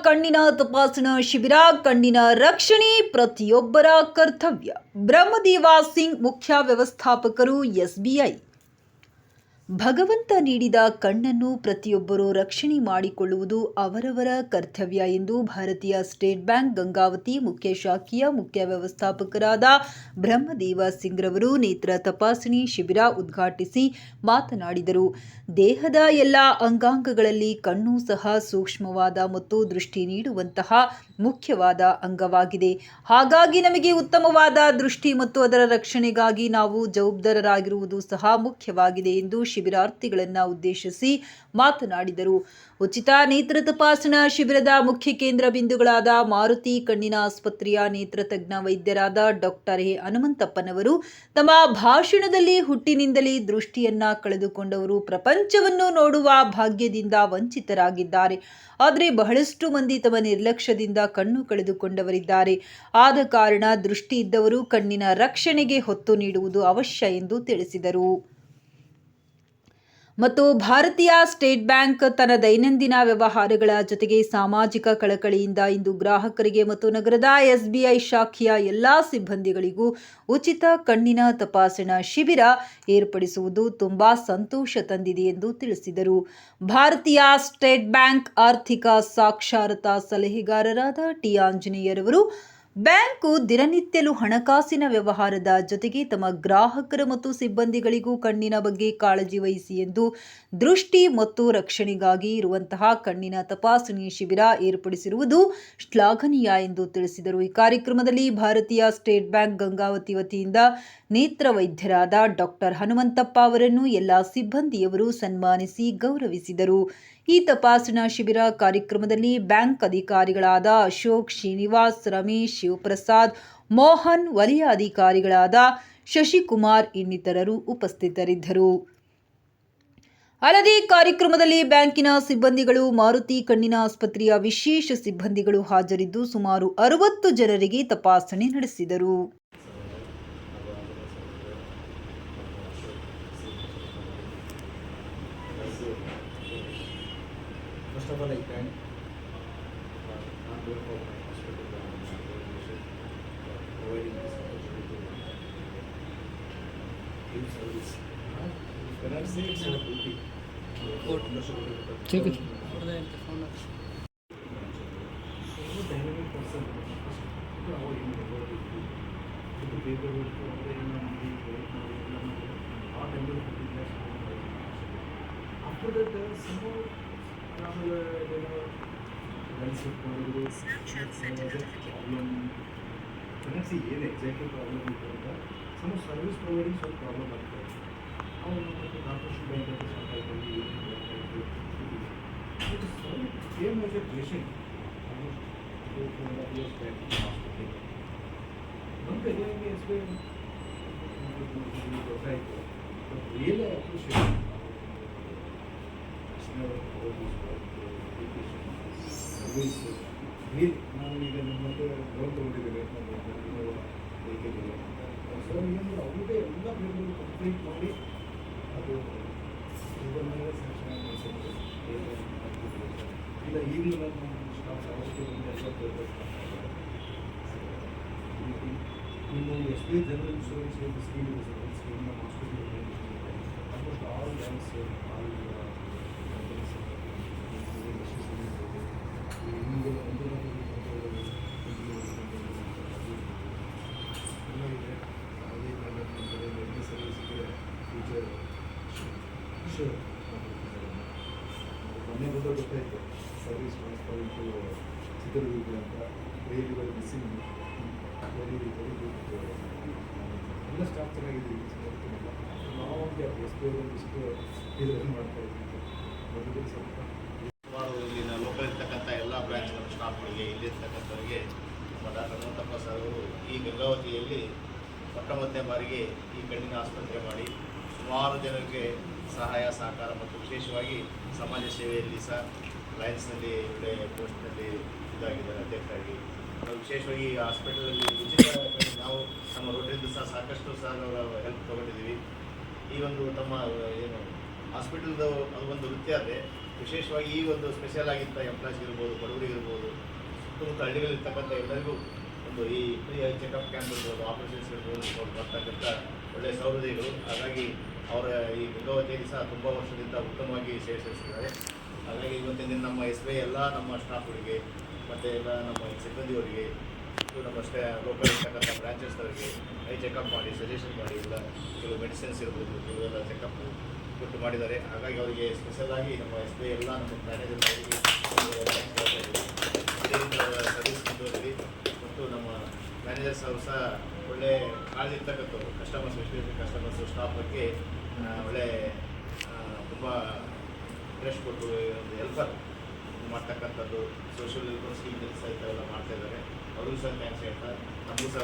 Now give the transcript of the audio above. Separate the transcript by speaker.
Speaker 1: ಕಣ್ಣಿನ ತಪಾಸಣಾ ಶಿಬಿರ, ಕಣ್ಣಿನ ರಕ್ಷಣೆ ಪ್ರತಿಯೊಬ್ಬರ ಕರ್ತವ್ಯ. ಬ್ರಹ್ಮದೇವ ಸಿಂಗ್, ಮುಖ್ಯ ವ್ಯವಸ್ಥಾಪಕರು, ಎಸ್ಬಿಐ. ಭಗವಂತ ನೀಡಿದ ಕಣ್ಣನ್ನು ಪ್ರತಿಯೊಬ್ಬರೂ ರಕ್ಷಣೆ ಮಾಡಿಕೊಳ್ಳುವುದು ಅವರವರ ಕರ್ತವ್ಯ ಎಂದು ಭಾರತೀಯ ಸ್ಟೇಟ್ ಬ್ಯಾಂಕ್ ಗಂಗಾವತಿ ಮುಖ್ಯ ಶಾಖೆಯ ಮುಖ್ಯ ವ್ಯವಸ್ಥಾಪಕರಾದ ಬ್ರಹ್ಮದೇವ ಸಿಂಗ್ ರವರು ನೇತ್ರ ತಪಾಸಣೆ ಶಿಬಿರ ಉದ್ಘಾಟಿಸಿ ಮಾತನಾಡಿದರು. ದೇಹದ ಎಲ್ಲ ಅಂಗಾಂಗಗಳಲ್ಲಿ ಕಣ್ಣು ಸಹ ಸೂಕ್ಷ್ಮವಾದ ಮತ್ತು ದೃಷ್ಟಿ ನೀಡುವಂತಹ ಮುಖ್ಯವಾದ ಅಂಗವಾಗಿದೆ. ಹಾಗಾಗಿ ನಮಗೆ ಉತ್ತಮವಾದ ದೃಷ್ಟಿ ಮತ್ತು ಅದರ ರಕ್ಷಣೆಗಾಗಿ ನಾವು ಜವಾಬ್ದಾರರಾಗಿರುವುದು ಸಹ ಮುಖ್ಯವಾಗಿದೆ ಎಂದು ಶಿಬಿರಾರ್ಥಿಗಳನ್ನು ಉದ್ದೇಶಿಸಿ ಮಾತನಾಡಿದರು. ಉಚಿತ ನೇತ್ರ ತಪಾಸಣಾ ಶಿಬಿರದ ಮುಖ್ಯ ಕೇಂದ್ರ ಬಿಂದುಗಳಾದ ಮಾರುತಿ ಕಣ್ಣಿನ ಆಸ್ಪತ್ರೆಯ ನೇತ್ರ ತಜ್ಞ ವೈದ್ಯರಾದ ಡಾಕ್ಟರ್ ಎ ಹನುಮಂತಪ್ಪನವರು ತಮ್ಮ ಭಾಷಣದಲ್ಲಿ ಹುಟ್ಟಿನಿಂದಲೇ ದೃಷ್ಟಿಯನ್ನ ಕಳೆದುಕೊಂಡವರು ಪ್ರಪಂಚವನ್ನು ನೋಡುವ ಭಾಗ್ಯದಿಂದ ವಂಚಿತರಾಗಿದ್ದಾರೆ. ಆದರೆ ಬಹಳಷ್ಟು ಮಂದಿ ತಮ್ಮ ನಿರ್ಲಕ್ಷ್ಯದಿಂದ ಕಣ್ಣು ಕಳೆದುಕೊಂಡವರಿದ್ದಾರೆ. ಆದ ಕಾರಣ ದೃಷ್ಟಿ ಇದ್ದವರು ಕಣ್ಣಿನ ರಕ್ಷಣೆಗೆ ಒತ್ತು ನೀಡುವುದು ಅವಶ್ಯ ಎಂದು ತಿಳಿಸಿದರು. ಮತ್ತು ಭಾರತೀಯ ಸ್ಟೇಟ್ ಬ್ಯಾಂಕ್ ತನ್ನ ದೈನಂದಿನ ವ್ಯವಹಾರಗಳ ಜೊತೆಗೆ ಸಾಮಾಜಿಕ ಕಳಕಳಿಯಿಂದ ಇಂದು ಗ್ರಾಹಕರಿಗೆ ಮತ್ತು ನಗರದ ಎಸ್ಬಿಐ ಶಾಖೆಯ ಎಲ್ಲಾ ಸಿಬ್ಬಂದಿಗಳಿಗೂ ಉಚಿತ ಕಣ್ಣಿನ ತಪಾಸಣಾ ಶಿಬಿರ ಏರ್ಪಡಿಸುವುದು ತುಂಬಾ ಸಂತೋಷ ತಂದಿದೆ ಎಂದು ತಿಳಿಸಿದರು. ಭಾರತೀಯ ಸ್ಟೇಟ್ ಬ್ಯಾಂಕ್ ಆರ್ಥಿಕ ಸಾಕ್ಷರತಾ ಸಲಹೆಗಾರರಾದ ಟಿ ಆಂಜನೇಯರವರು ಬ್ಯಾಂಕು ದಿನನಿತ್ಯಲೂ ಹಣಕಾಸಿನ ವ್ಯವಹಾರದ ಜೊತೆಗೆ ತಮ್ಮ ಗ್ರಾಹಕರ ಮತ್ತು ಸಿಬ್ಬಂದಿಗಳಿಗೂ ಕಣ್ಣಿನ ಬಗ್ಗೆ ಕಾಳಜಿ ವಹಿಸಿ ಎಂದು ದೃಷ್ಟಿ ಮತ್ತು ರಕ್ಷಣೆಗಾಗಿ ಇರುವಂತಹ ಕಣ್ಣಿನ ತಪಾಸಣೆ ಶಿಬಿರ ಏರ್ಪಡಿಸಿರುವುದು ಶ್ಲಾಘನೀಯ ಎಂದು ತಿಳಿಸಿದರು. ಈ ಕಾರ್ಯಕ್ರಮದಲ್ಲಿ ಭಾರತೀಯ ಸ್ಟೇಟ್ ಬ್ಯಾಂಕ್ ಗಂಗಾವತಿ ವತಿಯಿಂದ ನೇತ್ರ ವೈದ್ಯರಾದ ಡಾಕ್ಟರ್ ಹನುಮಂತಪ್ಪ ಅವರನ್ನು ಎಲ್ಲ ಸಿಬ್ಬಂದಿಯವರು ಸನ್ಮಾನಿಸಿ ಗೌರವಿಸಿದರು. ಈ ತಪಾಸಣಾ ಶಿಬಿರ ಕಾರ್ಯಕ್ರಮದಲ್ಲಿ ಬ್ಯಾಂಕ್ ಅಧಿಕಾರಿಗಳಾದ ಅಶೋಕ್, ಶ್ರೀನಿವಾಸ್, ರಮೇಶ್, ಶಿವಪ್ರಸಾದ್, ಮೋಹನ್, ವಲಯ ಅಧಿಕಾರಿಗಳಾದ ಶಶಿಕುಮಾರ್ ಇನ್ನಿತರರು ಉಪಸ್ಥಿತರಿದ್ದರು. ಅಲ್ಲದೆ ಕಾರ್ಯಕ್ರಮದಲ್ಲಿ ಬ್ಯಾಂಕಿನ ಸಿಬ್ಬಂದಿಗಳು, ಮಾರುತಿ ಕಣ್ಣಿನ ಆಸ್ಪತ್ರೆಯ ವಿಶೇಷ ಸಿಬ್ಬಂದಿಗಳು ಹಾಜರಿದ್ದು ಸುಮಾರು 60 ಜನರಿಗೆ ತಪಾಸಣೆ ನಡೆಸಿದರು.
Speaker 2: First of all, I thank not only for my hospital but also organization for providing this opportunity to give service. When I say it's our duty,
Speaker 3: ठीक है.
Speaker 2: dynamic person to avoid the paperwork after that somehow problem ಕನೆಕ್ಸಿ ಏನು exactly problem ಇತ್ತು ಅಂತ ಸಮ service providing ಸ್ವಲ್ಪ problem ಆಗ್ತದೆ. ನಾವು ಮತ್ತು ಕಾರ್ಪೊರೇಷನ್ ಬ್ಯಾಂಕ್ ಅಂತ ಸರ್ಕಾರದಲ್ಲಿ same as A patient hospital ನಮ್ದು ಎಲ್ಲರಿಗೆ ಎಷ್ಟು ಗೊತ್ತಾಯಿತು. ಬಟ್ ರಿಯಲಿ ಅಪ್ರಿಷಿಯೇಟ್ ನಾವು ಈಗ ನಮ್ಮ ಲೋನ್ ತೊಗೊಂಡಿದ್ದೇವೆ ಸೊ ಏನಂದ್ರೆ ಅವ್ರಿಗೆ ಎಲ್ಲ ಪೇಪರ್ಗಳು ಕಂಪ್ಲೀಟ್ ಮಾಡಿ ಅದು ಸ್ಯಾಂಕ್ಷನ್ ಇಲ್ಲ ಈಗಲೂ ನಮ್ಮ ಸ್ಟಾಫ್ ಅವಶ್ಯಕತೆ ಎಲ್ಲ ಇನ್ನು S B I general insurance scheme ಇದೆ ಸರ್. ಸ್ಕೀಮ್ ನಮ್ಮ hospital almost all banks all ಮೊನ್ನೆ ಗೊತ್ತಾಯಿತು ಸರ್ವಿಸ್ ಟ್ರಾನ್ಸ್ಫರ್ ಟು ಚಿತ್ರದುರ್ಗ ಅಂತ really very missing very very good. ಎಲ್ಲ ಸ್ಟಾಫ್ ಚೆನ್ನಾಗಿದೆ. ನಾವು ಎಸ್ ಪಿ ಇಷ್ಟು ಇದನ್ನು ಮಾಡ್ತಾ ಇದ್ದೀವಿ. ಮೊದಲು ಸ್ವಲ್ಪ
Speaker 4: ಸುಮಾರು ಇಲ್ಲಿನ ಲೋಕಲ್ ಇರ್ತಕ್ಕಂಥ ಎಲ್ಲ ಬ್ರಾಂಚ್ಗಳ ಸ್ಟಾಫ್ಗಳಿಗೆ ಇಲ್ಲಿರ್ತಕ್ಕಂಥವರಿಗೆ ಡಾಕ್ಟರ್ ಹನುಮಂತಪ್ಪ ಸರ್ ಅವರು ಈ ಗಂಗಾವತಿಯಲ್ಲಿ ಮೊಟ್ಟಮೊದಲನೇ ಬಾರಿಗೆ ಈ ಕಣ್ಣಿನ ಆಸ್ಪತ್ರೆ ಮಾಡಿ ಸುಮಾರು ಜನರಿಗೆ ಸಹಾಯ ಸಹಕಾರ ಮತ್ತು ವಿಶೇಷವಾಗಿ ಸಮಾಜ ಸೇವೆಯಲ್ಲಿ ಸಹ ಲಯನ್ಸ್ನಲ್ಲಿ ಒಳ್ಳೆಯ ಪೋಸ್ಟ್ನಲ್ಲಿ ಇದಾಗಿದ್ದಾರೆ ಅಧ್ಯಕ್ಷರಾಗಿ. ವಿಶೇಷವಾಗಿ ಈ ಹಾಸ್ಪಿಟಲಲ್ಲಿ ಉಚಿತ ನಾವು ನಮ್ಮ ರೋಟರಿಯಿಂದ ಸಹ ಸಾಕಷ್ಟು ಸಹ ಹೆಲ್ಪ್ ತೊಗೊಂಡಿದ್ದೀವಿ. ಈ ಒಂದು ತಮ್ಮ ಏನು ಹಾಸ್ಪಿಟಲ್ದು ಅದು ಒಂದು ವೃತ್ತಿ ಆದರೆ ವಿಶೇಷವಾಗಿ ಈ ಒಂದು ಸ್ಪೆಷಲ್ ಆಗಿದ್ದ ಎಂಪ್ಲಾಯ್ಸ್ಗಿರ್ಬೋದು, ಬಡವರಿಗಿರ್ಬೋದು, ಸುತ್ತಮುತ್ತ ಹಳ್ಳಿಗಳಿರ್ತಕ್ಕಂಥ ಎಲ್ಲರಿಗೂ ಒಂದು ಈ ಫ್ರೀ ಐ ಚೆಕಪ್ ಕ್ಯಾಂಪ್ ಇರ್ಬೋದು, ಆಪರೇಷನ್ಸ್ ಇರ್ಬೋದು ಬರ್ತಕ್ಕಂಥ ಒಳ್ಳೆಯ ಸೌಲಭ್ಯಗಳು. ಹಾಗಾಗಿ ಅವರ ಈ ಗಂಗಾವತಿಯಲ್ಲಿ ಸಹ ತುಂಬ ವರ್ಷದಿಂದ ಉತ್ತಮವಾಗಿ ಸೇರಿಸಿದ್ದಾರೆ. ಹಾಗಾಗಿ ಇವತ್ತಿನ ದಿನ ನಮ್ಮ SBI ಎಲ್ಲ ನಮ್ಮ ಸ್ಟಾಫ್ಗಳಿಗೆ ಮತ್ತು ಎಲ್ಲ ನಮ್ಮ ಸಿಬ್ಬಂದಿಯವರಿಗೆ, ನಮ್ಮ ಲೋಕಲ್ ಇರ್ತಕ್ಕಂಥ ಬ್ರಾಂಚಸ್ನವರಿಗೆ ಐ ಚೆಕಪ್ ಮಾಡಿ ಸಜೆಷನ್ ಮಾಡಿ ಎಲ್ಲ ಕೆಲವು ಮೆಡಿಸಿನ್ಸ್ ಇರ್ಬೋದು ಇವೆಲ್ಲ ಚೆಕಪ್ ಕೊಟ್ಟು ಮಾಡಿದ್ದಾರೆ. ಹಾಗಾಗಿ ಅವರಿಗೆ ಸ್ಪೆಷಲಾಗಿ ನಮ್ಮ SBI ಎಲ್ಲ ನಮ್ಮ ಮ್ಯಾನೇಜರ್ಗಳಿಗೆ ಇದೇ ರೀತಿ ಅವರ ಸರ್ವಿಸ್ ಮುಂದುವರಿಲಿ. ಮತ್ತು ನಮ್ಮ ಮ್ಯಾನೇಜರ್ಸ್ ಅವರು ಸಹ ಒಳ್ಳೆ ಕಾಳಜಿ ಇರ್ತಕ್ಕಂಥವ್ರು, ಕಸ್ಟಮರ್ಸ್ ಎಸ್ಪೆಷಲಿ ಕಸ್ಟಮರ್ಸು ಸ್ಟಾಫ್ ಬಗ್ಗೆ ಒಳ್ಳೆ ತುಂಬ ಇಂಟ್ರೆಸ್ಟ್ ಕೊಟ್ಟು ಒಂದು ಹೆಲ್ಪರ್ ಮಾಡ್ತಕ್ಕಂಥದ್ದು, ಸೋಷಿಯಲ್ ವೆಲ್ಫೇರ್ ಸ್ಕೀಮ್ ಸಹಿತ ಎಲ್ಲ ಮಾಡ್ತಾಯಿದ್ದಾರೆ. ಅವ್ರಿಗೂ ಸಹ ಥ್ಯಾಂಕ್ಸ್ ಹೇಳ್ತಾ ನಮಗೂ ಸಹ